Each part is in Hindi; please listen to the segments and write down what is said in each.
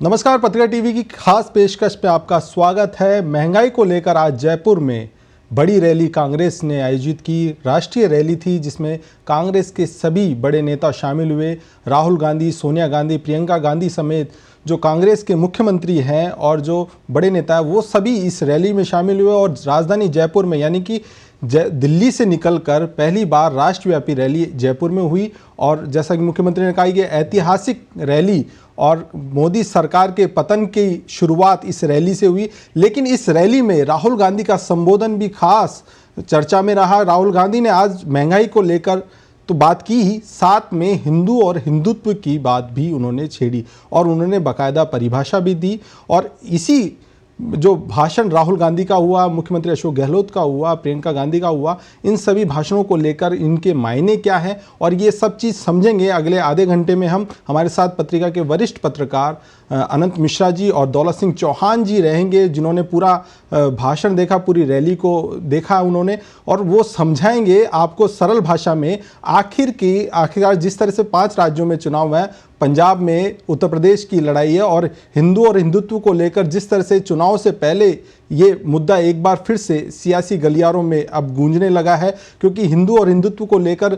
नमस्कार, पत्रिका टीवी की खास पेशकश पे आपका स्वागत है। महंगाई को लेकर आज जयपुर में बड़ी रैली कांग्रेस ने आयोजित की। राष्ट्रीय रैली थी जिसमें कांग्रेस के सभी बड़े नेता शामिल हुए। राहुल गांधी, सोनिया गांधी, प्रियंका गांधी समेत जो कांग्रेस के मुख्यमंत्री हैं और जो बड़े नेता हैं वो सभी इस रैली में शामिल हुए। और राजधानी जयपुर में यानी कि दिल्ली से निकलकर पहली बार राष्ट्रव्यापी रैली जयपुर में हुई। और जैसा कि मुख्यमंत्री ने कहा, ये ऐतिहासिक रैली और मोदी सरकार के पतन की शुरुआत इस रैली से हुई। लेकिन इस रैली में राहुल गांधी का संबोधन भी खास चर्चा में रहा। राहुल गांधी ने आज महंगाई को लेकर तो बात की ही, साथ में हिंदू और हिंदुत्व की बात भी उन्होंने छेड़ी और उन्होंने बाकायदा परिभाषा भी दी। और इसी जो भाषण राहुल गांधी का हुआ, मुख्यमंत्री अशोक गहलोत का हुआ, प्रियंका गांधी का हुआ, इन सभी भाषणों को लेकर इनके मायने क्या हैं और ये सब चीज़ समझेंगे अगले आधे घंटे में। हमारे साथ पत्रिका के वरिष्ठ पत्रकार अनंत मिश्रा जी और दौलत सिंह चौहान जी रहेंगे, जिन्होंने पूरा भाषण देखा, पूरी रैली को देखा उन्होंने, और वो समझाएंगे आपको सरल भाषा में आखिरकार जिस तरह से 5 राज्यों में चुनाव है, पंजाब में उत्तर प्रदेश की लड़ाई है और हिंदू और हिंदुत्व को लेकर जिस तरह से चुनाव से पहले ये मुद्दा एक बार फिर से सियासी गलियारों में अब गूंजने लगा है, क्योंकि हिंदू और हिंदुत्व को लेकर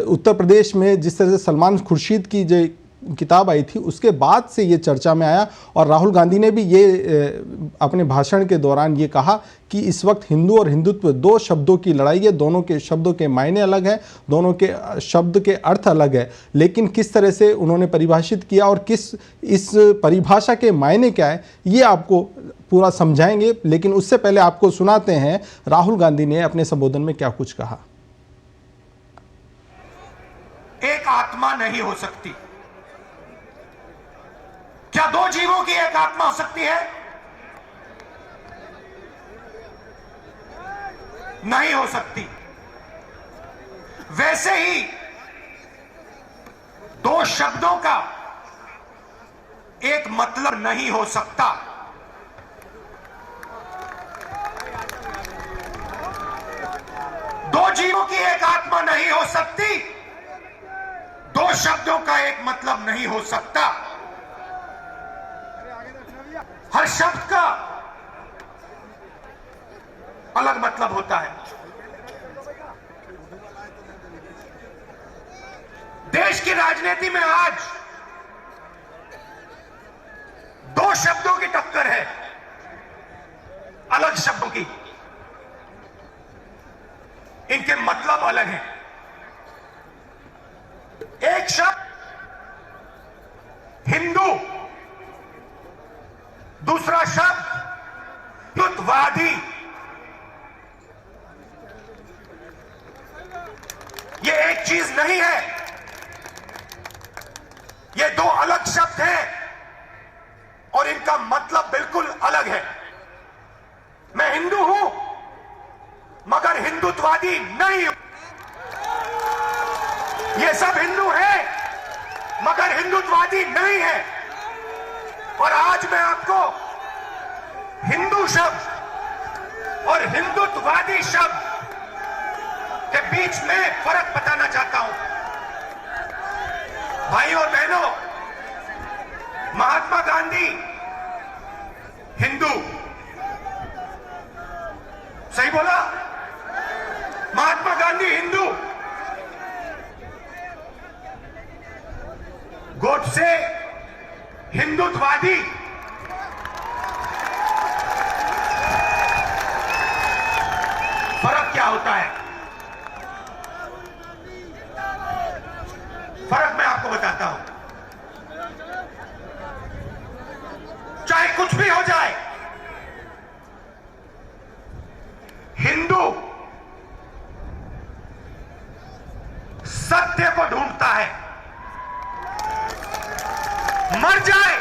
उत्तर प्रदेश में जिस तरह से सलमान खुर्शीद की जो किताब आई थी उसके बाद से ये चर्चा में आया। और राहुल गांधी ने भी ये अपने भाषण के दौरान ये कहा कि इस वक्त हिंदू और हिंदुत्व 2 शब्दों की लड़ाई है, दोनों के शब्दों के मायने अलग हैं, दोनों के शब्द के अर्थ अलग है, लेकिन किस तरह से उन्होंने परिभाषित किया और किस इस परिभाषा के मायने क्या है ये आपको पूरा समझाएंगे। लेकिन उससे पहले आपको सुनाते हैं राहुल गांधी ने अपने संबोधन में क्या कुछ कहा। एक आत्मा नहीं हो सकती। क्या 2 जीवों की एक आत्मा हो सकती है? नहीं हो सकती। वैसे ही 2 शब्दों का एक मतलब नहीं हो सकता। दो जीवों की एक आत्मा नहीं हो सकती। 2 शब्दों का एक मतलब नहीं हो सकता। हर शब्द का अलग मतलब होता है। देश की राजनीति में आज 2 शब्दों की टक्कर है, अलग शब्दों की। इनके मतलब अलग हैं। एक शब्द हिंदू, दूसरा शब्द हिंदुत्ववादी। ये एक चीज नहीं है, ये 2 अलग शब्द हैं और इनका मतलब बिल्कुल अलग है। मैं हिंदू हूं मगर हिंदुत्ववादी नहीं हूं। ये सब हिंदू हैं मगर हिंदुत्ववादी नहीं है। और आज मैं आपको हिंदू शब्द और हिंदुत्ववादी शब्द के बीच में फर्क बताना चाहता हूं। भाइयों और बहनों, महात्मा गांधी हिंदू, सही बोला? महात्मा गांधी हिंदू, गोडसे हिंदुत्ववादी। फर्क क्या होता है? फर्क मैं आपको बताता हूं। चाहे कुछ भी हो जाए, हिंदू सत्य को ढूंढता है। मर जाए,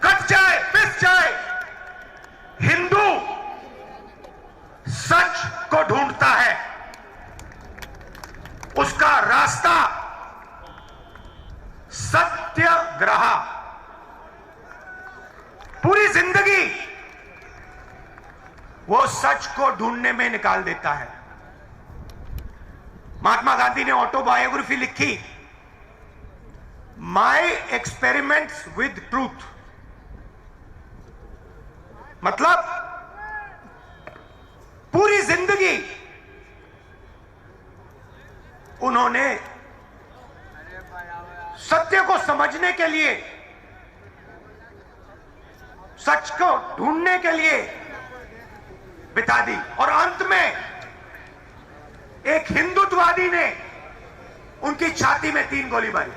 कट जाए, पिस जाए, हिंदू सच को ढूंढता है। उसका रास्ता सत्याग्रह। पूरी जिंदगी वो सच को ढूंढने में निकाल देता है। महात्मा गांधी ने ऑटोबायोग्राफी लिखी, माई एक्सपेरिमेंट्स विद ट्रूथ, मतलब पूरी जिंदगी उन्होंने सत्य को समझने के लिए, सच को ढूंढने के लिए बिता दी, और अंत में एक हिंदुत्ववादी ने उनकी छाती में 3 गोली मारी।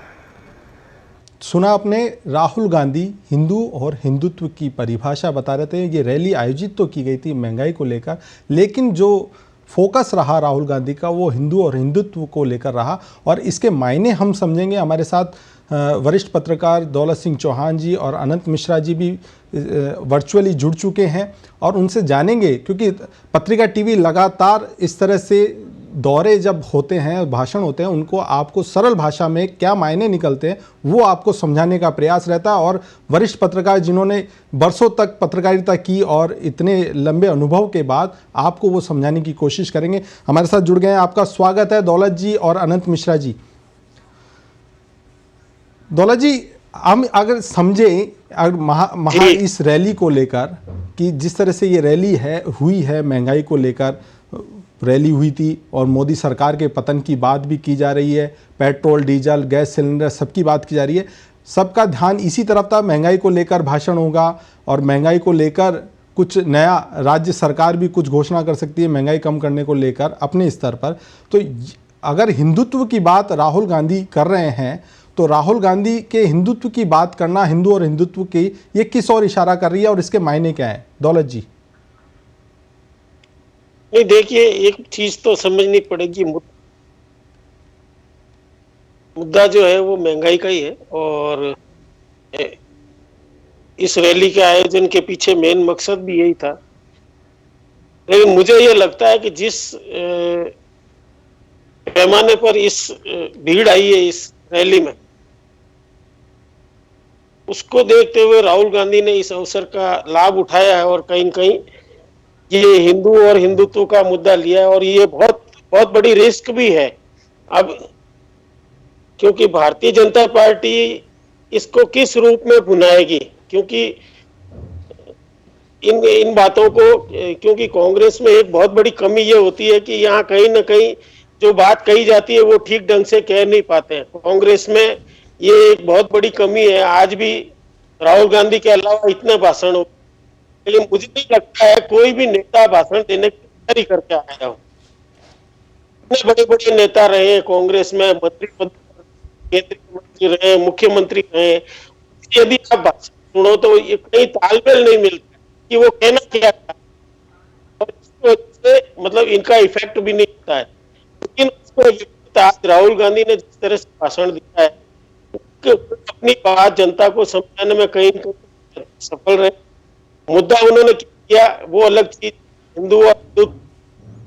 सुना आपने, राहुल गांधी हिंदू और हिंदुत्व की परिभाषा बता रहे थे। ये रैली आयोजित तो की गई थी महंगाई को लेकर, लेकिन जो फोकस रहा राहुल गांधी का वो हिंदू और हिंदुत्व को लेकर रहा, और इसके मायने हम समझेंगे। हमारे साथ वरिष्ठ पत्रकार दौलत सिंह चौहान जी और अनंत मिश्रा जी भी वर्चुअली जुड़ चुके हैं, और उनसे जानेंगे, क्योंकि पत्रिका टीवी लगातार इस तरह से दौरे जब होते हैं, भाषण होते हैं, उनको आपको सरल भाषा में क्या मायने निकलते हैं वो आपको समझाने का प्रयास रहता है। और वरिष्ठ पत्रकार जिन्होंने बरसों तक पत्रकारिता की और इतने लंबे अनुभव के बाद आपको वो समझाने की कोशिश करेंगे। हमारे साथ जुड़ गए हैं, आपका स्वागत है दौलत जी और अनंत मिश्रा जी। दौलत जी, हम अगर समझें, अगर इस रैली को लेकर कि जिस तरह से ये रैली हुई है, महंगाई को लेकर रैली हुई थी, और मोदी सरकार के पतन की बात भी की जा रही है, पेट्रोल डीजल गैस सिलेंडर सबकी बात की जा रही है, सबका ध्यान इसी तरफ था। महंगाई को लेकर भाषण होगा और महंगाई को लेकर कुछ नया, राज्य सरकार भी कुछ घोषणा कर सकती है महंगाई कम करने को लेकर अपने स्तर पर। तो अगर हिंदुत्व की बात राहुल गांधी कर रहे हैं, तो राहुल गांधी के हिंदुत्व की बात करना, हिंदू और हिंदुत्व की, ये किस ओर इशारा कर रही है और इसके मायने क्या है? दौलत जी। नहीं, देखिए, एक चीज तो समझनी पड़ेगी, मुद्दा जो है वो महंगाई का ही है, और इस रैली के आयोजन के पीछे मेन मकसद भी यही था। लेकिन मुझे ये लगता है कि जिस पैमाने पर इस भीड़ आई है इस रैली में, उसको देखते हुए राहुल गांधी ने इस अवसर का लाभ उठाया है और कहीं न कहीं ये हिंदू और हिंदुत्व का मुद्दा लिया है, और ये बहुत बहुत बड़ी रिस्क भी है। अब क्योंकि भारतीय जनता पार्टी इसको किस रूप में भुनाएगी, क्योंकि इन बातों को, क्योंकि कांग्रेस में एक बहुत बड़ी कमी ये होती है कि यहाँ कहीं ना कहीं जो बात कही जाती है वो ठीक ढंग से कह नहीं पाते हैं। कांग्रेस में ये एक बहुत बड़ी कमी है। आज भी राहुल गांधी के अलावा इतने भाषण हो, लेकिन मुझे नहीं लगता है कोई भी नेता भाषण देने की तैयारी करके आया हो। इतने बड़े बड़े नेता रहे कांग्रेस में, मंत्री पद, केंद्रीय मंत्री रहे, मुख्यमंत्री रहे, यदि आप भाषण सुनो तो ये कहीं तालमेल नहीं मिलता कि वो कहना क्या है, और इसकी वजह से मतलब इनका इफेक्ट भी नहीं होता है। लेकिन आज राहुल गांधी ने जिस तरह से भाषण दिया है, अपनी बात जनता को समझाने में कहीं सफल रहे। मुद्दा उन्होंने किया वो अलग चीज, हिंदू और हिंदुत्व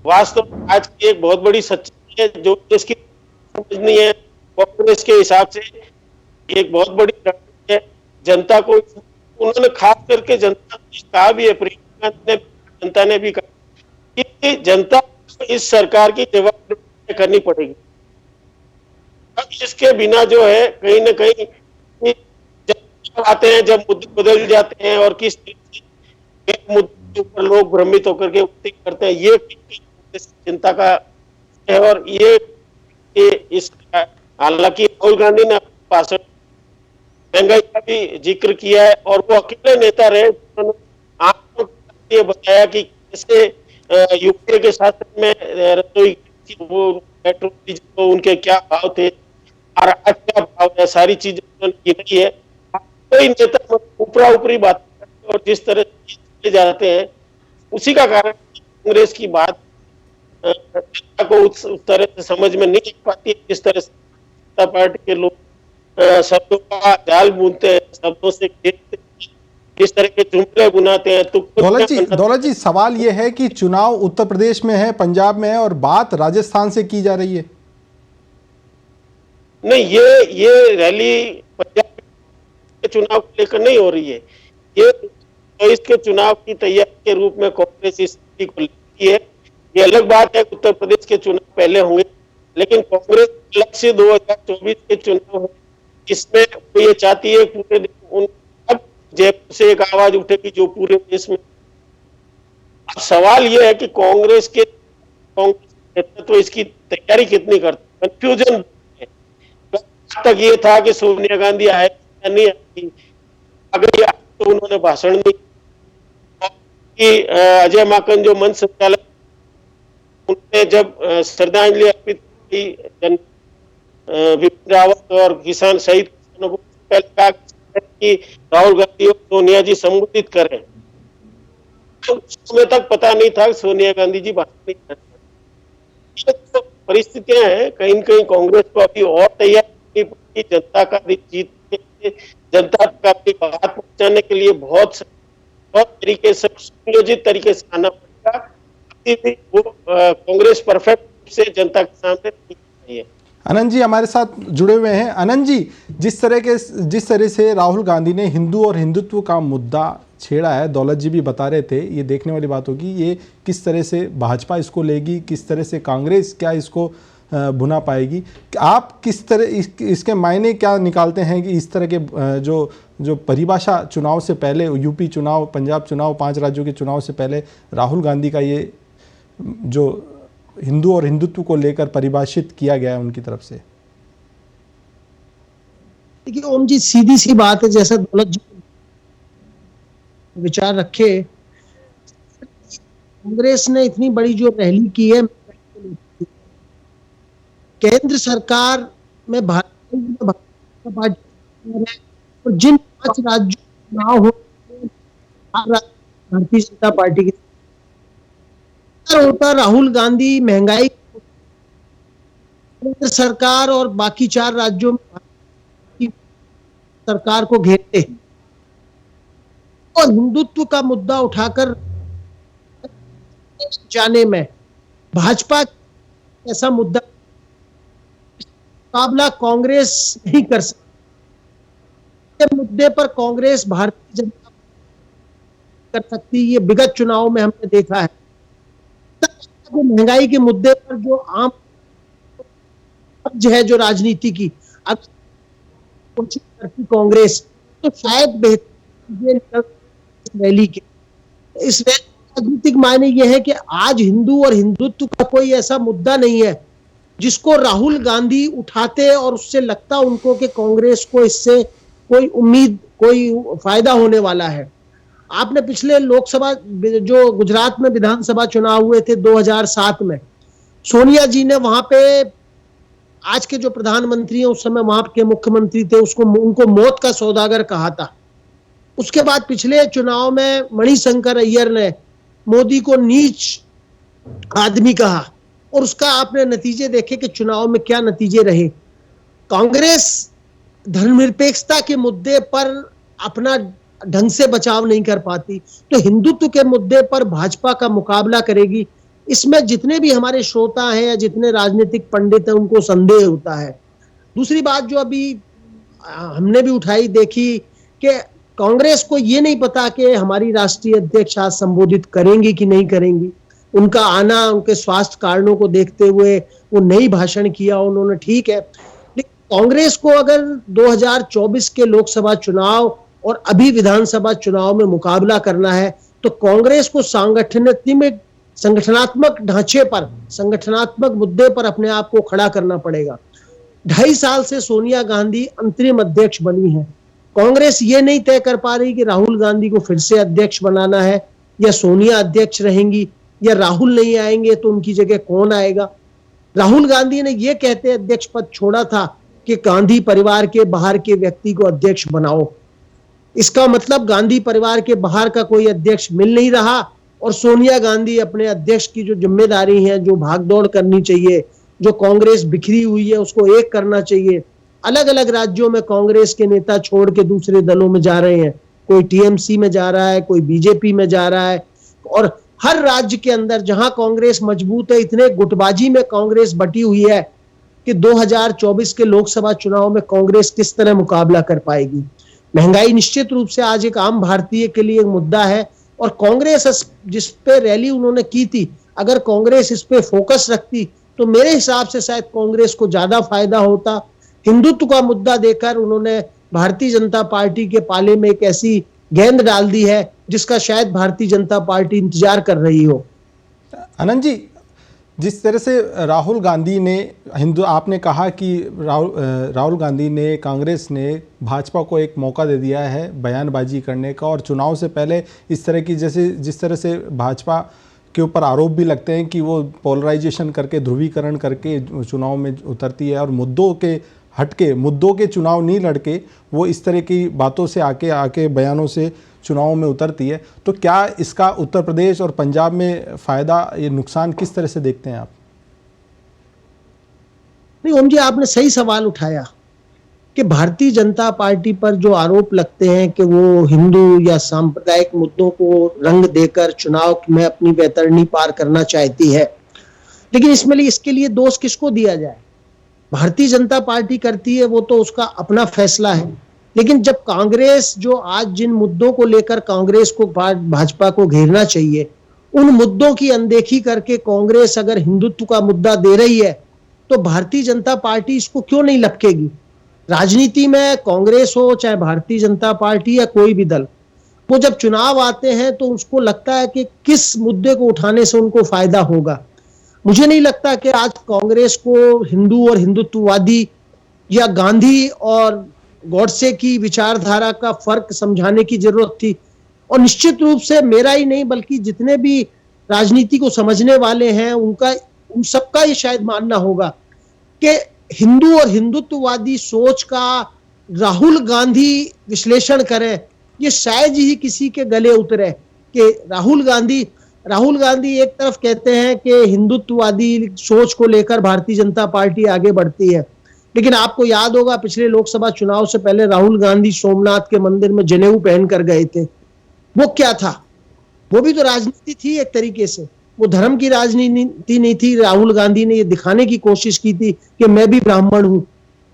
वास्तव में आज की एक बहुत बड़ी सच्चाई है जो इसकी समझनी है। कांग्रेस के हिसाब से एक बहुत बड़ी लड़ाई है। जनता को उन्होंने खास करके जनता ने कहा भी है, प्रियंका ने, जनता ने भी कहा कि जनता इस सरकार की जवाबदेही करनी पड़ेगी। अब इसके बिना जो है कहीं ना कहीं आते हैं जब मुद्दे बदल जाते हैं और किस तरीके से एक मुद्दे के ऊपर लोग भ्रमित होकर के करते हैं, ये चिंता का है। और ये इस हालांकि राहुल गांधी ने भाषण महंगाई का भी जिक्र किया है, और वो अकेले नेता रहे उन्होंने आपको ये बताया कि कैसे यूपीए के शासन में रसोई वो पेट्रोल डीजल उनके क्या भाव थे और आज क्या भाव है, सारी चीजें उन्होंने गिनाई है। कोई नेता ऊपरा ऊपरी बात और जिस तरह से जाते हैं, उसी का कारण कांग्रेस की बात जनता को उस तरह से समझ में नहीं आ पाती है, जिस तरह से जनता पार्टी के लोग शब्दों का जाल बुनते हैं, शब्दों से खेलते हैं, किस तरह के जुमले बुनाते हैं। तो दौलत जी, सवाल यह है कि चुनाव उत्तर प्रदेश में है, पंजाब में है, और बात राजस्थान से की जा रही है। नहीं, ये रैली पंजाब के चुनाव को लेकर नहीं हो रही है। ये तो इसके चुनाव की तैयारी के रूप में कांग्रेस इस रैली को लेती है। ये अलग बात है, उत्तर प्रदेश के चुनाव पहले होंगे, लेकिन कांग्रेस अलग से 2024 के चुनाव इसमें वो ये चाहती है पूरे अब जयपुर से एक आवाज उठेगी जो पूरे देश में। अब सवाल ये है कि कांग्रेस नेतृत्व इसकी तैयारी कितनी करता, कंफ्यूजन है। तक ये था कि सोनिया गांधी आए या नहीं आई, अगर तो उन्होंने भाषण नहीं कि अजय माकन जो मंच संचालक, उन्होंने जब श्रद्धांजलि अर्पित की विपिन रावत और किसान शहीद किसानों को, पहले कहा कि राहुल गांधी और सोनिया जी संबोधित करें, तो उस समय तक पता नहीं था सोनिया गांधी जी भाषण नहीं करें। तो परिस्थितियां हैं, कहीं न कहीं कांग्रेस को अभी और तैयार करनी पड़ेगी, जनता का जीत के लिए, जनता तक अपनी बात पहुंचाने के लिए बहुत तरीके से, सुनियोजित तरीके से आना पड़ेगा। वो कांग्रेस परफेक्ट रूप से जनता के सामने नहीं है। अनंत जी हमारे साथ जुड़े हुए हैं। अनंत जी, जिस तरह से राहुल गांधी ने हिंदू और हिंदुत्व का मुद्दा छेड़ा है, दौलत जी भी बता रहे थे, ये देखने वाली बात होगी ये किस तरह से भाजपा इसको लेगी, किस तरह से कांग्रेस क्या इसको भुना पाएगी। आप किस तरह इसके मायने क्या निकालते हैं कि इस तरह के जो परिभाषा चुनाव से पहले, यूपी चुनाव, पंजाब चुनाव, 5 राज्यों के चुनाव से पहले राहुल गांधी का ये जो हिंदू और हिंदुत्व को लेकर परिभाषित किया गया है उनकी तरफ से? देखिए ओम जी, सीधी सी बात है, जैसा दौलत जी विचार रखे, कांग्रेस ने इतनी बड़ी जो रैली की है, केंद्र सरकार में भारतीय जनता पार्टी और जिन 5 राज्यों चुनाव हो, भारतीय जनता पार्टी के होता, राहुल गांधी महंगाई, केंद्र सरकार और बाकी 4 राज्यों में सरकार को घेरते हैं और हिंदुत्व का मुद्दा उठाकर जाने में भाजपा ऐसा मुद्दा मुकाबला कांग्रेस नहीं कर सकती। मुद्दे पर कांग्रेस भारतीय जनता कर सकती, ये विगत चुनाव में हमने देखा है। महंगाई के मुद्दे पर जो आम है, जो राजनीति की अब कोशिश करती कांग्रेस, तो शायद बेहतर रैली के इस राजनीतिक मायने यह है कि आज हिंदू और हिंदुत्व का कोई ऐसा मुद्दा नहीं है जिसको राहुल गांधी उठाते और उससे लगता उनको कि कांग्रेस को इससे कोई उम्मीद, कोई फायदा होने वाला है। आपने पिछले लोकसभा, जो गुजरात में विधानसभा चुनाव हुए थे 2007 में, सोनिया जी ने वहां पे आज के जो प्रधानमंत्री हैं, उस समय वहां के मुख्यमंत्री थे, उनको मौत का सौदागर कहा था। उसके बाद पिछले चुनाव में मणिशंकर अय्यर ने मोदी को नीच आदमी कहा और उसका आपने नतीजे देखे कि चुनाव में क्या नतीजे रहे। कांग्रेस धर्मनिरपेक्षता के मुद्दे पर अपना ढंग से बचाव नहीं कर पाती, तो हिंदुत्व के मुद्दे पर भाजपा का मुकाबला करेगी। इसमें जितने भी हमारे श्रोता हैं या जितने राजनीतिक पंडित हैं, उनको संदेह होता है। दूसरी बात जो अभी हमने भी उठाई देखी कि कांग्रेस को ये नहीं पता कि हमारी राष्ट्रीय अध्यक्ष आज संबोधित करेंगी कि नहीं करेंगी। उनका आना, उनके स्वास्थ्य कारणों को देखते हुए वो नई भाषण किया उन्होंने, ठीक है, लेकिन कांग्रेस को अगर 2024 के लोकसभा चुनाव और अभी विधानसभा चुनाव में मुकाबला करना है, तो कांग्रेस को संगठनात्मक ढांचे पर, संगठनात्मक मुद्दे पर अपने आप को खड़ा करना पड़ेगा। 2.5 साल से सोनिया गांधी अंतरिम अध्यक्ष बनी है। कांग्रेस ये नहीं तय कर पा रही कि राहुल गांधी को फिर से अध्यक्ष बनाना है या सोनिया अध्यक्ष रहेंगी, या राहुल नहीं आएंगे तो उनकी जगह कौन आएगा। राहुल गांधी ने यह कहते अध्यक्ष पद छोड़ा था कि गांधी परिवार के बाहर के व्यक्ति को अध्यक्ष बनाओ। इसका मतलब गांधी परिवार के बाहर का कोई अध्यक्ष मिल नहीं रहा और सोनिया गांधी अपने अध्यक्ष की जो जिम्मेदारी है, जो भागदौड़ करनी चाहिए, जो कांग्रेस बिखरी हुई है उसको एक करना चाहिए। अलग अलग राज्यों में कांग्रेस के नेता छोड़ के दूसरे दलों में जा रहे हैं, कोई टीएमसी में जा रहा है, कोई बीजेपी में जा रहा है, और हर राज्य के अंदर जहां कांग्रेस मजबूत है, इतने गुटबाजी में कांग्रेस बटी हुई है कि 2024 के लोकसभा चुनाव में कांग्रेस किस तरह मुकाबला कर पाएगी। महंगाई निश्चित रूप से आज एक आम भारतीय के लिए एक मुद्दा है और कांग्रेस जिस पे रैली उन्होंने की थी, अगर कांग्रेस इस पे फोकस रखती तो मेरे हिसाब से शायद कांग्रेस को ज्यादा फायदा होता। हिंदुत्व का मुद्दा देकर उन्होंने भारतीय जनता पार्टी के पाले में एक ऐसी गेंद डाल दी है जिसका शायद भारतीय जनता पार्टी इंतजार कर रही हो। आनंद जी, जिस तरह से राहुल गांधी ने आपने कहा कि राहुल गांधी ने, कांग्रेस ने भाजपा को एक मौका दे दिया है बयानबाजी करने का, और चुनाव से पहले इस तरह की जिस तरह से भाजपा के ऊपर आरोप भी लगते हैं कि वो पोलराइजेशन करके, ध्रुवीकरण करके चुनाव में उतरती है और मुद्दों के चुनाव नहीं लड़के वो इस तरह की बातों से आके बयानों से चुनाव में उतरती है, तो क्या इसका उत्तर प्रदेश और पंजाब में फायदा, ये नुकसान किस तरह से देखते हैं आप? नहीं ओम जी, आपने सही सवाल उठाया कि भारतीय जनता पार्टी पर जो आरोप लगते हैं कि वो हिंदू या सांप्रदायिक मुद्दों को रंग देकर चुनाव में अपनी बैतरणी पार करना चाहती है, लेकिन इसके लिए दोष किसको दिया जाए? भारतीय जनता पार्टी करती है वो तो उसका अपना फैसला है, लेकिन जब कांग्रेस, जो आज जिन मुद्दों को लेकर कांग्रेस को भाजपा को घेरना चाहिए, उन मुद्दों की अनदेखी करके कांग्रेस अगर हिंदुत्व का मुद्दा दे रही है तो भारतीय जनता पार्टी इसको क्यों नहीं लपकेगी? राजनीति में कांग्रेस हो चाहे भारतीय जनता पार्टी या कोई भी दल, वो जब चुनाव आते हैं तो उसको लगता है कि किस मुद्दे को उठाने से उनको फायदा होगा। मुझे नहीं लगता कि आज कांग्रेस को हिंदू और हिंदुत्ववादी या गांधी और गॉडसे की विचारधारा का फर्क समझाने की जरूरत थी, और निश्चित रूप से मेरा ही नहीं बल्कि जितने भी राजनीति को समझने वाले हैं उन सबका ये शायद मानना होगा कि हिंदू और हिंदुत्ववादी सोच का राहुल गांधी विश्लेषण करें, ये शायद ही किसी के गले उतरे कि राहुल गांधी एक तरफ कहते हैं कि हिंदुत्ववादी सोच को लेकर भारतीय जनता पार्टी आगे बढ़ती है, लेकिन आपको याद होगा पिछले लोकसभा चुनाव से पहले राहुल गांधी सोमनाथ के मंदिर में जनेऊ पहनकर गए थे। वो क्या था? वो भी तो राजनीति थी एक तरीके से, वो धर्म की राजनीति नहीं थी। राहुल गांधी ने ये दिखाने की कोशिश की थी कि मैं भी ब्राह्मण हूं।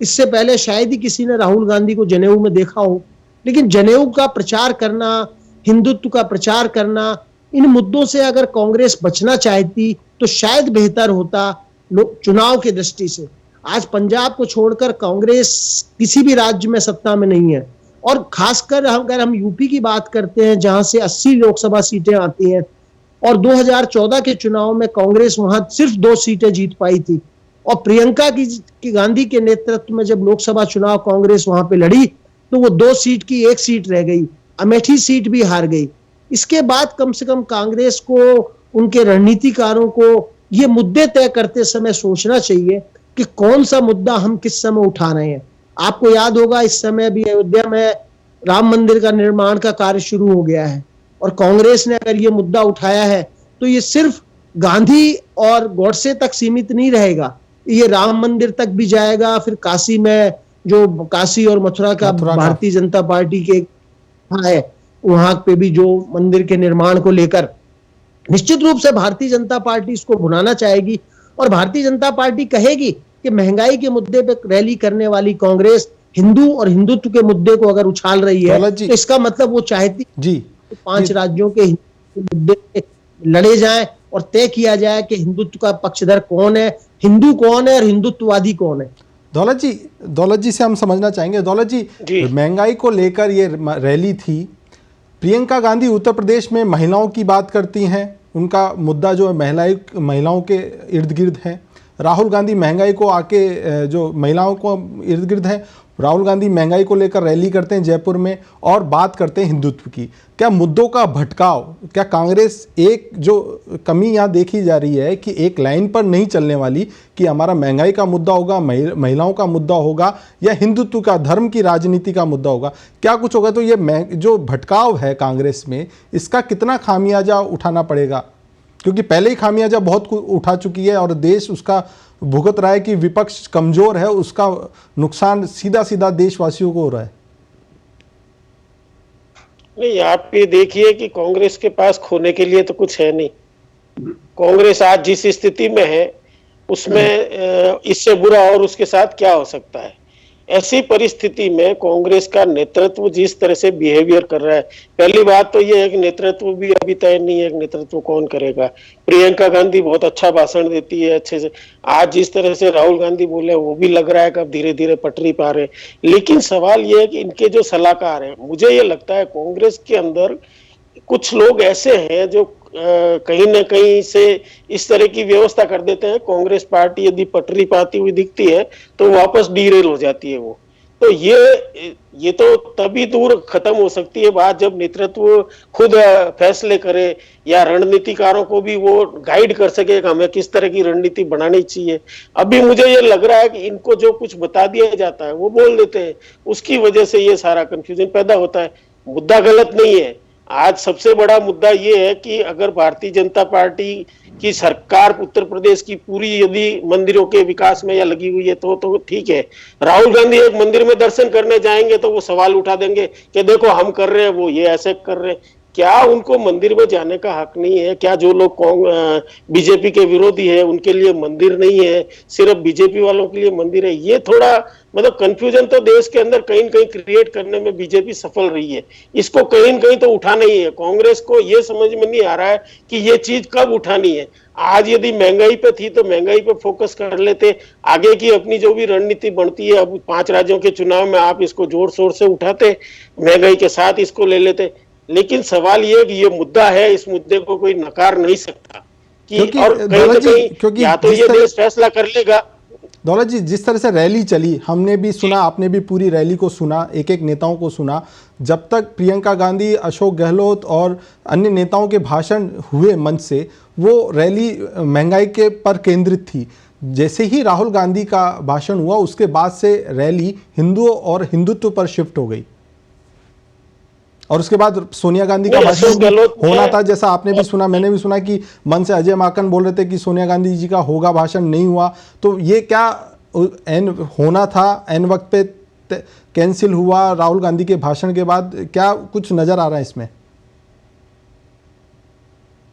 इससे पहले शायद ही किसी ने राहुल गांधी को जनेऊ में देखा हो, लेकिन जनेऊ का प्रचार करना, हिंदुत्व का प्रचार करना, इन मुद्दों से अगर कांग्रेस बचना चाहती तो शायद बेहतर होता चुनाव की दृष्टि से। आज पंजाब को छोड़कर कांग्रेस किसी भी राज्य में सत्ता में नहीं है, और खासकर अगर हम यूपी की बात करते हैं जहां से 80 लोकसभा सीटें आती हैं, और 2014 के चुनाव में कांग्रेस वहां सिर्फ 2 सीटें जीत पाई थी, और प्रियंका की गांधी के नेतृत्व में जब लोकसभा चुनाव कांग्रेस वहां पे लड़ी तो वो 2 सीट की 1 सीट रह गई, अमेठी सीट भी हार गई। इसके बाद कम से कम कांग्रेस को, उनके रणनीतिकारों को ये मुद्दे तय करते समय सोचना चाहिए कि कौन सा मुद्दा हम किस समय उठा रहे हैं। आपको याद होगा इस समय भी अयोध्या में राम मंदिर का निर्माण का कार्य शुरू हो गया है, और कांग्रेस ने अगर ये मुद्दा उठाया है तो ये सिर्फ गांधी और गॉडसे तक सीमित नहीं रहेगा, ये राम मंदिर तक भी जाएगा। फिर काशी में, जो काशी और मथुरा का भारतीय जनता पार्टी के है, वहां पे भी जो मंदिर के निर्माण को लेकर निश्चित रूप से भारतीय जनता पार्टी इसको भुनाना चाहेगी, और भारतीय जनता पार्टी कहेगी कि महंगाई के मुद्दे पे रैली करने वाली कांग्रेस हिंदू और हिंदुत्व के मुद्दे को अगर उछाल रही है तो इसका मतलब वो चाहती जी 5 राज्यों के मुद्दे लड़े जाएं और तय किया जाए कि हिंदुत्व का पक्षधर कौन है, हिंदू कौन है और हिंदुत्ववादी कौन है। दौलत जी से हम समझना चाहेंगे। दौलत जी, महंगाई को लेकर ये रैली थी, प्रियंका गांधी उत्तर प्रदेश में महिलाओं की बात करती हैं, उनका मुद्दा जो है महिलाओं के इर्द गिर्द है। राहुल गांधी महंगाई को आके जो महिलाओं को इर्द गिर्द है, राहुल गांधी महंगाई को लेकर रैली करते हैं जयपुर में और बात करते हैं हिंदुत्व की। क्या मुद्दों का भटकाव, क्या कांग्रेस एक जो कमी यहाँ देखी जा रही है कि एक लाइन पर नहीं चलने वाली कि हमारा महंगाई का मुद्दा होगा, महिलाओं का मुद्दा होगा, या हिंदुत्व का, धर्म की राजनीति का मुद्दा होगा, क्या कुछ होगा? तो ये जो भटकाव है कांग्रेस में, इसका कितना खामियाजा उठाना पड़ेगा? क्योंकि पहले ही खामियाजा बहुत कुछ उठा चुकी है और देश उसका भुगत रहा है कि विपक्ष कमजोर है, उसका नुकसान सीधा सीधा देशवासियों को हो रहा है। नहीं, आप ये देखिए कि कांग्रेस के पास खोने के लिए तो कुछ है नहीं। कांग्रेस आज जिस स्थिति में है उसमें इससे बुरा और उसके साथ क्या हो सकता है। ऐसी परिस्थिति में कांग्रेस का नेतृत्व जिस तरह से बिहेवियर कर रहा है, पहली बात तो ये है कि नेतृत्व भी अभी तय नहीं है कि नेतृत्व कौन करेगा। प्रियंका गांधी बहुत अच्छा भाषण देती है अच्छे से, आज जिस तरह से राहुल गांधी बोले वो भी लग रहा है कि अब धीरे धीरे पटरी पा रहे हैं। लेकिन सवाल ये है कि इनके जो सलाहकार हैं, मुझे ये लगता है कांग्रेस के अंदर कुछ लोग ऐसे हैं जो कहीं ना कहीं से इस तरह की व्यवस्था कर देते हैं, कांग्रेस पार्टी यदि पटरी पाती हुई दिखती है तो वापस डीरेल हो जाती है वो। तो ये तो तभी दूर खत्म हो सकती है बात जब नेतृत्व खुद फैसले करे या रणनीतिकारों को भी वो गाइड कर सके कि हमें किस तरह की रणनीति बनानी चाहिए। अभी मुझे ये लग रहा है कि इनको जो कुछ बता दिया जाता है वो बोल देते हैं, उसकी वजह से ये सारा कंफ्यूजन पैदा होता है। मुद्दा गलत नहीं है। आज सबसे बड़ा मुद्दा ये है कि अगर भारतीय जनता पार्टी की सरकार उत्तर प्रदेश की पूरी यदि मंदिरों के विकास में या लगी हुई है तो ठीक है। राहुल गांधी एक मंदिर में दर्शन करने जाएंगे तो वो सवाल उठा देंगे कि देखो हम कर रहे हैं, वो ये ऐसे कर रहे हैं। क्या उनको मंदिर में जाने का हक नहीं है? क्या जो लोग बीजेपी के विरोधी है उनके लिए मंदिर नहीं है, सिर्फ बीजेपी वालों के लिए मंदिर है? ये थोड़ा मतलब कंफ्यूजन तो देश के अंदर कहीं न कहीं क्रिएट करने में बीजेपी सफल रही है। इसको कहीं न कहीं तो उठाना ही है। कांग्रेस को ये समझ में नहीं आ रहा है कि ये चीज कब उठानी है। आज यदि महंगाई पे थी तो महंगाई पे फोकस कर लेते, आगे की अपनी जो भी रणनीति बनती है, अब 5 राज्यों के चुनाव में आप इसको जोर शोर से उठाते, महंगाई के साथ इसको ले लेते। लेकिन सवाल ये कि ये मुद्दा है, इस मुद्दे को कोई नकार नहीं सकता कि और कहीं ना कहीं या तो ये देश फैसला कर लेगा। दौलत जी, जिस तरह से रैली चली, हमने भी सुना, आपने भी पूरी रैली को सुना, एक एक नेताओं को सुना। जब तक प्रियंका गांधी, अशोक गहलोत और अन्य नेताओं के भाषण हुए मंच से, वो रैली महंगाई के पर केंद्रित थी। जैसे ही राहुल गांधी का भाषण हुआ उसके बाद से रैली हिंदुओं और हिंदुत्व पर शिफ्ट हो गई और उसके बाद सोनिया गांधी का भाषण होना था, जैसा आपने भी सुना, मैंने भी सुना कि मन से अजय माकन बोल रहे थे कि सोनिया गांधी जी का होगा भाषण, नहीं हुआ। तो ये क्या एन होना था, एन वक्त पे कैंसिल हुआ राहुल गांधी के भाषण के बाद? क्या कुछ नजर आ रहा है इसमें?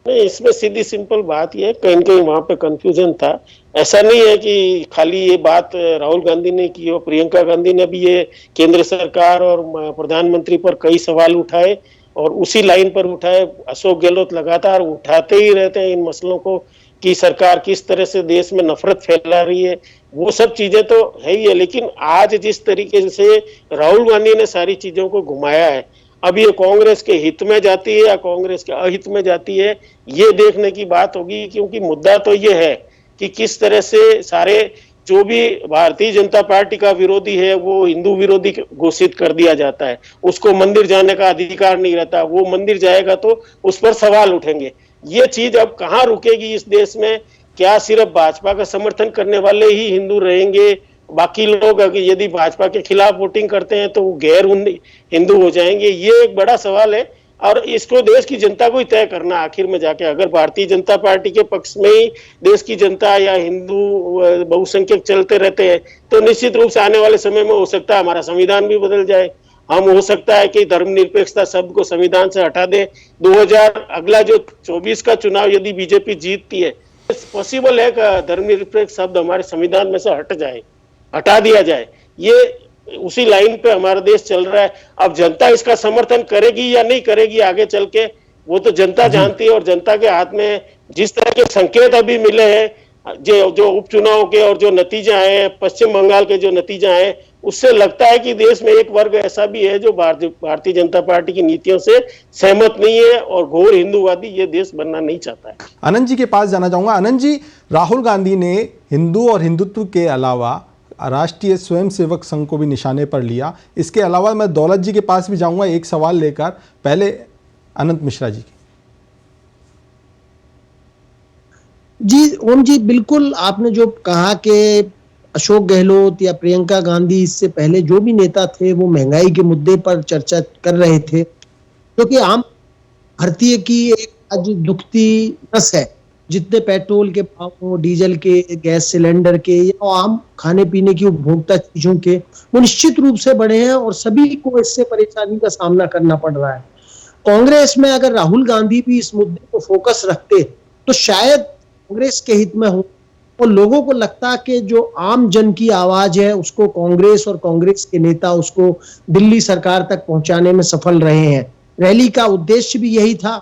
नहीं, इसमें सीधी सिंपल बात यह है, कहीं कहीं वहां पे कंफ्यूजन था। ऐसा नहीं है कि खाली ये बात राहुल गांधी ने की हो, प्रियंका गांधी ने भी ये केंद्र सरकार और प्रधानमंत्री पर कई सवाल उठाए और उसी लाइन पर उठाए। अशोक गहलोत लगातार उठाते ही रहते हैं इन मसलों को कि सरकार किस तरह से देश में नफरत फैला रही है, वो सब चीजें तो है ही है। लेकिन आज जिस तरीके से राहुल गांधी ने सारी चीजों को घुमाया है, अब ये कांग्रेस के हित में जाती है या कांग्रेस के अहित में जाती है, ये देखने की बात होगी। क्योंकि मुद्दा तो ये है कि किस तरह से सारे जो भी भारतीय जनता पार्टी का विरोधी है वो हिंदू विरोधी घोषित कर दिया जाता है, उसको मंदिर जाने का अधिकार नहीं रहता। वो मंदिर जाएगा तो उस पर सवाल उठेंगे। ये चीज अब कहाँ रुकेगी इस देश में? क्या सिर्फ भाजपा का समर्थन करने वाले ही हिंदू रहेंगे, बाकी लोग यदि भाजपा के खिलाफ वोटिंग करते हैं तो वो गैर हिंदू हो जाएंगे? ये एक बड़ा सवाल है और इसको देश की जनता को ही तय करना आखिर में जाके। अगर भारतीय जनता पार्टी के पक्ष में ही देश की जनता या हिंदू बहुसंख्यक चलते रहते हैं तो निश्चित रूप से आने वाले समय में हो सकता है हमारा संविधान भी बदल जाए। हम हो सकता है कि धर्मनिरपेक्षता शब्द को संविधान से हटा दे। 2000 अगला जो 24 का चुनाव यदि बीजेपी जीतती है, पॉसिबल है कि धर्मनिरपेक्ष शब्द हमारे संविधान में से हटा दिया जाए। ये उसी लाइन पे हमारा देश चल रहा है। अब जनता इसका समर्थन करेगी या नहीं करेगी आगे चल के, वो तो जनता जानती है। और जनता के हाथ में जिस तरह के संकेत अभी मिले हैं, जो उपचुनाव के और जो नतीजा है, पश्चिम बंगाल के जो नतीजा है, उससे लगता है कि देश में एक वर्ग ऐसा भी है जो भारतीय जनता पार्टी की नीतियों से सहमत नहीं है और घोर हिंदूवादी ये देश बनना नहीं चाहता है। आनंद जी के पास जाना चाहूंगा। आनंद जी, राहुल गांधी ने हिंदू और हिंदुत्व के अलावा राष्ट्रीय स्वयंसेवक संघ को भी निशाने पर लिया। इसके अलावा मैं दौलत जी के पास भी जाऊंगा एक सवाल लेकर, पहले अनंत मिश्रा जी की। जी ओम जी, बिल्कुल आपने जो कहा कि अशोक गहलोत या प्रियंका गांधी, इससे पहले जो भी नेता थे वो महंगाई के मुद्दे पर चर्चा कर रहे थे, क्योंकि आम भारतीय की एक आज दुखती नस है। जितने पेट्रोल के भाव हो, डीजल के, गैस सिलेंडर के या आम खाने पीने की उपभोक्ता चीजों के, वो निश्चित रूप से बढ़े हैं और सभी को इससे परेशानी का सामना करना पड़ रहा है। कांग्रेस में अगर राहुल गांधी भी इस मुद्दे को फोकस रखते तो शायद कांग्रेस के हित में हो और लोगों को लगता कि जो आम जन की आवाज है उसको कांग्रेस और कांग्रेस के नेता उसको दिल्ली सरकार तक पहुंचाने में सफल रहे हैं। रैली का उद्देश्य भी यही था।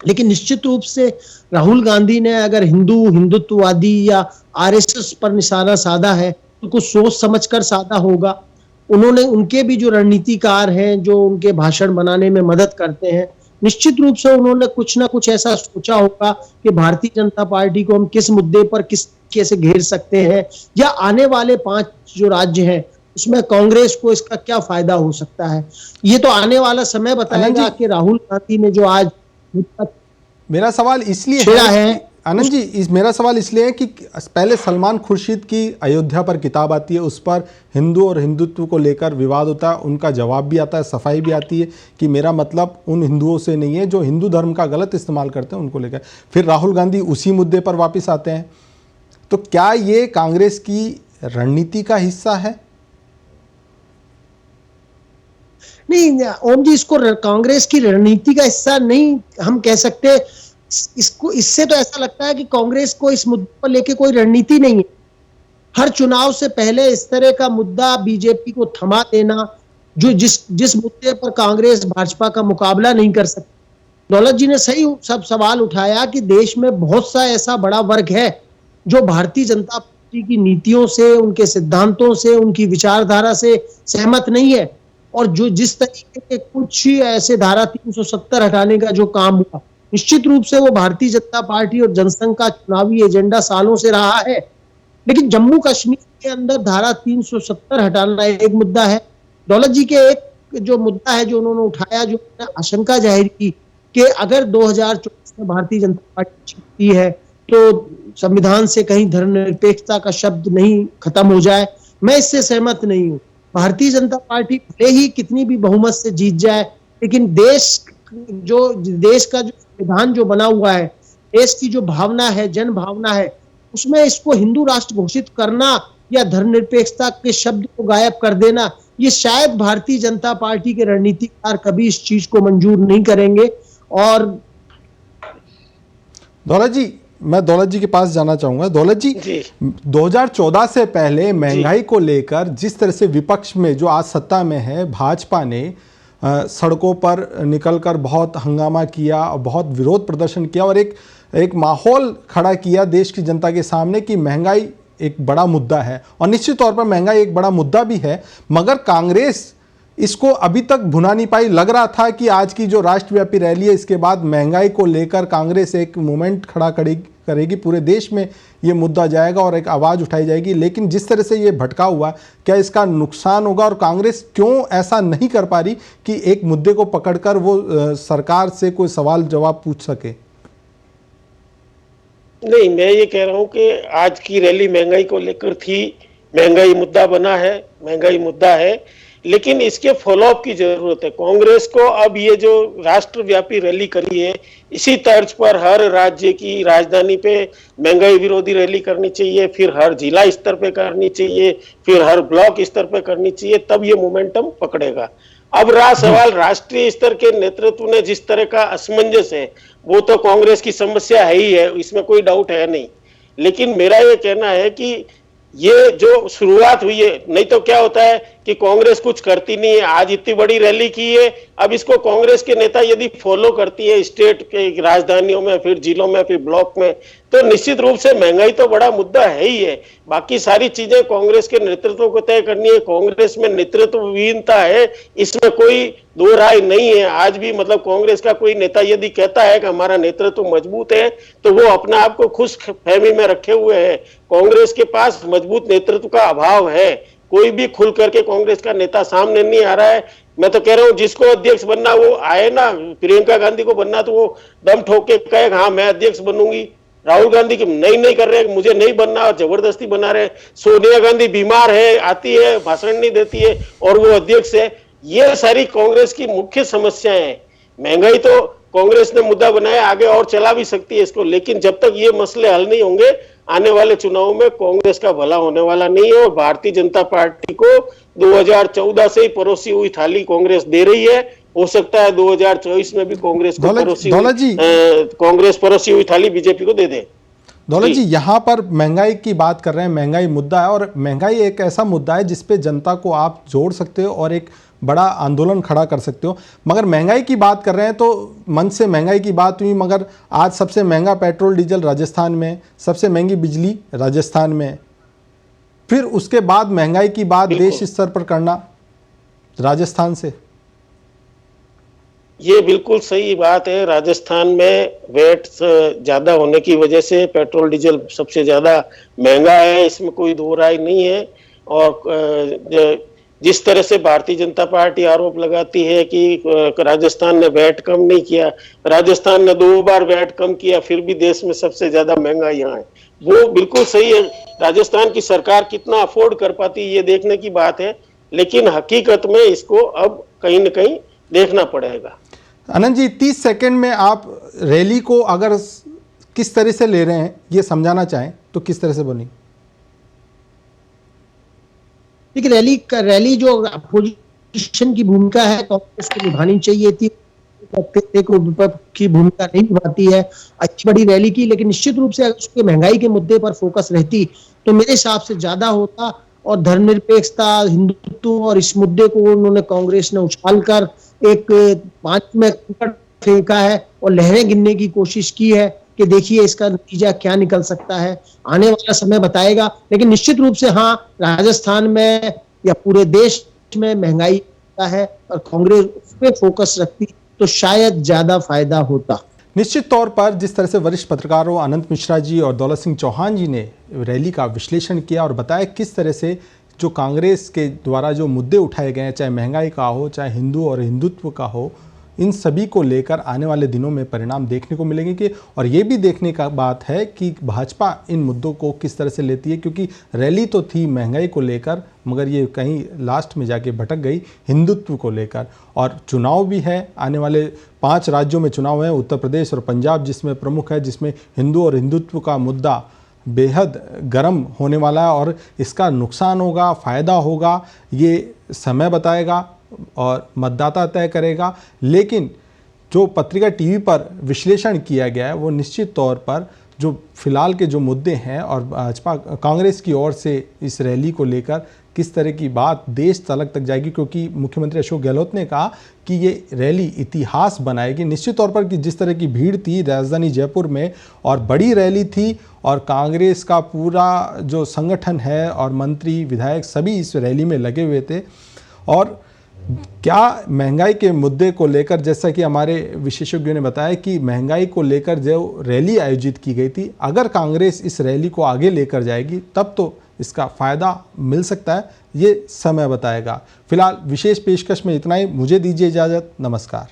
लेकिन निश्चित रूप से राहुल गांधी ने अगर हिंदुत्ववादी या आरएसएस पर निशाना साधा है तो कुछ सोच समझकर साधा होगा। उन्होंने उनके भी जो रणनीतिकार हैं जो उनके भाषण बनाने में मदद करते हैं, निश्चित रूप से उन्होंने कुछ ना कुछ ऐसा सोचा होगा कि भारतीय जनता पार्टी को हम किस मुद्दे पर किस कैसे घेर सकते हैं, या आने वाले 5 जो राज्य हैं उसमें कांग्रेस को इसका क्या फायदा हो सकता है। ये तो आने वाला समय बताएगा कि राहुल गांधी ने जो आज मेरा सवाल इसलिए है आनंद जी, मेरा सवाल इसलिए है कि पहले सलमान खुर्शीद की अयोध्या पर किताब आती है, उस पर हिंदू और हिंदुत्व को लेकर विवाद होता है, उनका जवाब भी आता है, सफाई भी आती है कि मेरा मतलब उन हिंदुओं से नहीं है जो हिंदू धर्म का गलत इस्तेमाल करते हैं उनको लेकर। फिर राहुल गांधी उसी मुद्दे पर वापस आते हैं। तो क्या ये कांग्रेस की रणनीति का हिस्सा है? नहीं ओम जी, इसको कांग्रेस की रणनीति का हिस्सा नहीं हम कह सकते। इसको इससे तो ऐसा लगता है कि कांग्रेस को इस मुद्दे पर लेके कोई रणनीति नहीं है। हर चुनाव से पहले इस तरह का मुद्दा बीजेपी को थमा देना, जो जिस मुद्दे पर कांग्रेस भाजपा का मुकाबला नहीं कर सकती। दौलत जी ने सही सब सवाल उठाया कि देश में बहुत सा ऐसा बड़ा वर्ग है जो भारतीय जनता पार्टी की नीतियों से, उनके सिद्धांतों से, उनकी विचारधारा से सहमत नहीं है, और जो जिस तरीके के कुछ ऐसे धारा 370 हटाने का जो काम हुआ, निश्चित रूप से वो भारतीय जनता पार्टी और जनसंघ का चुनावी एजेंडा सालों से रहा है। लेकिन जम्मू कश्मीर के अंदर धारा 370 हटाना एक मुद्दा है। दौलत जी के एक जो मुद्दा है जो उन्होंने उठाया, जो उन्होंने आशंका जाहिर की कि अगर 2024 में भारतीय जनता पार्टी जीतती है तो संविधान से कहीं धर्मनिरपेक्षता का शब्द नहीं खत्म हो जाए। मैं इससे सहमत नहीं हूँ। भारतीय जनता पार्टी भले ही कितनी भी बहुमत से जीत जाए, लेकिन देश का जो संविधान जो बना हुआ है, देश की जो भावना है, जन भावना है, उसमें इसको हिंदू राष्ट्र घोषित करना या धर्मनिरपेक्षता के शब्द को गायब कर देना, ये शायद भारतीय जनता पार्टी के रणनीतिकार कभी इस चीज को मंजूर नहीं करेंगे। और दौलत जी, मैं दौलत जी के पास जाना चाहूंगा। दौलत जी, 2014 से पहले महंगाई को लेकर जिस तरह से विपक्ष में जो आज सत्ता में है भाजपा ने सड़कों पर निकलकर बहुत हंगामा किया और बहुत विरोध प्रदर्शन किया और एक माहौल खड़ा किया देश की जनता के सामने कि महंगाई एक बड़ा मुद्दा है, और निश्चित तौर पर महंगाई एक बड़ा मुद्दा भी है, मगर कांग्रेस इसको अभी तक भुना नहीं पाई। लग रहा था कि आज की जो राष्ट्रव्यापी रैली है इसके बाद महंगाई को लेकर कांग्रेस एक मूवमेंट खड़ा करेगी, पूरे देश में ये मुद्दा जाएगा और एक आवाज़ उठाई जाएगी। लेकिन जिस तरह से ये भटका हुआ, क्या इसका नुकसान होगा और कांग्रेस क्यों ऐसा नहीं कर पा रही कि एक मुद्दे को पकड़कर वो सरकार से कोई सवाल जवाब पूछ सके? नहीं, मैं ये कह रहा हूं कि आज की रैली महंगाई को लेकर थी। महंगाई मुद्दा बना है, महंगाई मुद्दा है, लेकिन इसके फॉलोअप की जरूरत है। कांग्रेस को अब ये जो राष्ट्रव्यापी रैली करी है, इसी तर्ज पर हर राज्य की राजधानी पे महंगाई विरोधी रैली करनी चाहिए, फिर हर जिला स्तर पे करनी चाहिए, फिर हर ब्लॉक स्तर पे करनी चाहिए, तब ये मोमेंटम पकड़ेगा। अब रहा सवाल राष्ट्रीय स्तर के नेतृत्व ने जिस तरह का असमंजस है, वो तो कांग्रेस की समस्या है ही है, इसमें कोई डाउट है नहीं। लेकिन मेरा ये कहना है कि ये जो शुरुआत हुई है, नहीं तो क्या होता है कि कांग्रेस कुछ करती नहीं है। आज इतनी बड़ी रैली की है, अब इसको कांग्रेस के नेता यदि फॉलो करती है स्टेट के राजधानियों में, फिर जिलों में, फिर ब्लॉक में, तो निश्चित रूप से महंगाई तो बड़ा मुद्दा है ही है। बाकी सारी चीजें कांग्रेस के नेतृत्व को तय करनी है। कांग्रेस में नेतृत्वहीनता है, इसमें कोई दो राय नहीं है। आज भी मतलब कांग्रेस का कोई नेता यदि कहता है कि हमारा नेतृत्व मजबूत है, तो वो अपने आप को खुश फहमी में रखे हुए है। कांग्रेस के पास मजबूत नेतृत्व का अभाव है। कोई भी खुल करके कांग्रेस का नेता सामने नहीं आ रहा है। मैं तो कह रहा हूं जिसको अध्यक्ष बनना वो आए ना। प्रियंका गांधी को बनना तो वो दम ठोक के कहे हाँ मैं अध्यक्ष बनूंगी। राहुल गांधी की नहीं कर रहे, मुझे नहीं बनना, जबरदस्ती बना रहे। सोनिया गांधी बीमार है, आती है, भाषण नहीं देती है और वो अध्यक्ष है। ये सारी कांग्रेस की मुख्य समस्याएं हैं। महंगाई तो कांग्रेस ने मुद्दा बनाया, आगे और चला भी सकती है इसको, लेकिन जब तक ये मसले हल नहीं होंगे, आने वाले चुनाव में कांग्रेस का भला होने वाला नहीं है। और भारतीय जनता पार्टी को 2014 से ही परोसी हुई थाली कांग्रेस दे रही है। हो सकता है 2024 में भी कांग्रेस को कांग्रेस परोसी हुई थाली बीजेपी को दे दे। दौलत जी, यहाँ पर महंगाई की बात कर रहे हैं, महंगाई मुद्दा है और महंगाई एक ऐसा मुद्दा है जिस पे जनता को आप जोड़ सकते हो और एक बड़ा आंदोलन खड़ा कर सकते हो। मगर महंगाई की बात कर रहे हैं तो मन से महंगाई की बात हुई, मगर आज सबसे महंगा पेट्रोल डीजल राजस्थान में, सबसे महंगी बिजली राजस्थान में, फिर उसके बाद महंगाई की बात देश स्तर पर करना राजस्थान से। ये बिल्कुल सही बात है। राजस्थान में वैट ज्यादा होने की वजह से पेट्रोल डीजल सबसे ज्यादा महंगा है, इसमें कोई दो राय नहीं है। और जिस तरह से भारतीय जनता पार्टी आरोप लगाती है कि राजस्थान ने वैट कम नहीं किया, राजस्थान ने 2 बार वैट कम किया फिर भी देश में सबसे ज्यादा महंगा यहाँ है, वो बिल्कुल सही है। राजस्थान की सरकार कितना अफोर्ड कर पाती है ये देखने की बात है, लेकिन हकीकत में इसको अब कहीं न कहीं देखना पड़ेगा। आनंद जी, 30 सेकंड में आप रैली को अगर किस तरह से ले रहे हैं ये समझाना चाहें तो किस तरह से बनी? देखिए, रैली जो अपोजिशन की भूमिका है कांग्रेस को निभानी चाहिए थी, की भूमिका नहीं निभाती है। अच्छी बड़ी रैली की, लेकिन निश्चित रूप से अगर उसके महंगाई के मुद्दे पर फोकस रहती तो मेरे हिसाब से ज्यादा होता। और धर्मनिरपेक्षता, हिंदुत्व और इस मुद्दे को उन्होंने कांग्रेस ने उछालकर एक पांच में फेंका है और लहरें गिनने की कोशिश की है कि देखिए इसका नतीजा क्या निकल सकता है, आने वाला समय बताएगा। लेकिन निश्चित रूप से हाँ, राजस्थान में या पूरे देश में महंगाई है और कांग्रेस उस पर फोकस रखती तो शायद ज्यादा फायदा होता। निश्चित तौर पर जिस तरह से वरिष्ठ पत्रकारों अनंत मिश्रा जी और दौलत सिंह चौहान जी ने रैली का विश्लेषण किया और बताया किस तरह से जो कांग्रेस के द्वारा जो मुद्दे उठाए गए हैं, चाहे महंगाई का हो, चाहे हिंदू और हिंदुत्व का हो, इन सभी को लेकर आने वाले दिनों में परिणाम देखने को मिलेंगे कि, और ये भी देखने का बात है कि भाजपा इन मुद्दों को किस तरह से लेती है, क्योंकि रैली तो थी महंगाई को लेकर, मगर ये कहीं लास्ट में जाके भटक गई हिंदुत्व को लेकर। और चुनाव भी है, आने वाले 5 राज्यों में चुनाव है, उत्तर प्रदेश और पंजाब जिसमें प्रमुख है, जिसमें हिंदू और हिंदुत्व का मुद्दा बेहद गर्म होने वाला है और इसका नुकसान होगा, फ़ायदा होगा, ये समय बताएगा और मतदाता तय करेगा। लेकिन जो पत्रिका टीवी पर विश्लेषण किया गया है वो निश्चित तौर पर जो फिलहाल के जो मुद्दे हैं और भाजपा कांग्रेस की ओर से इस रैली को लेकर किस तरह की बात देश तक जाएगी, क्योंकि मुख्यमंत्री अशोक गहलोत ने कहा कि ये रैली इतिहास बनाएगी। निश्चित तौर पर कि जिस तरह की भीड़ थी राजधानी जयपुर में और बड़ी रैली थी और कांग्रेस का पूरा जो संगठन है और मंत्री विधायक सभी इस रैली में लगे हुए थे। और क्या महंगाई के मुद्दे को लेकर, जैसा कि हमारे विशेषज्ञों ने बताया कि महंगाई को लेकर जो रैली आयोजित की गई थी, अगर कांग्रेस इस रैली को आगे लेकर जाएगी तब तो इसका फ़ायदा मिल सकता है, ये समय बताएगा। फिलहाल विशेष पेशकश में इतना ही, मुझे दीजिए इजाज़त, नमस्कार।